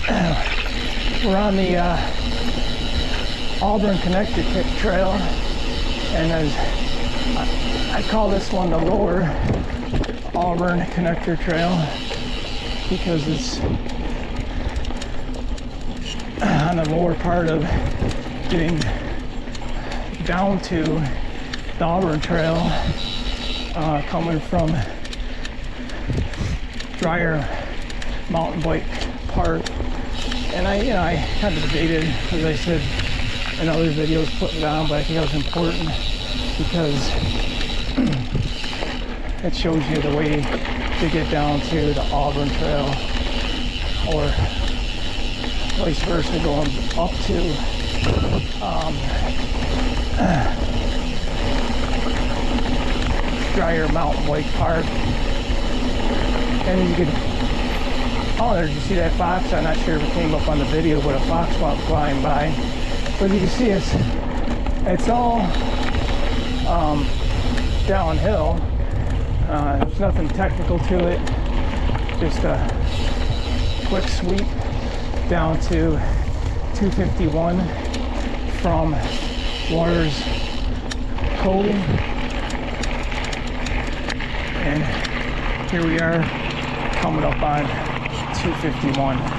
We're on the Auburn Connector Trail, and as I call this one the lower Auburn Connector Trail because it's on the lower part of getting down to the Auburn Trail, coming from Drier Mountain Bike Park. And I kind of debated, as I said in other videos, putting it on, but I think it was important because it shows you the way to get down to the Auburn Trail, or vice versa, going up to Drier Mountain Bike Park. And you could, oh, there, did you see that fox? I'm not sure if it came up on the video, but a fox went flying by. But you can see it's all downhill. There's nothing technical to it, just a quick sweep down to 251 from Warters Cove. And here we are coming up on 251.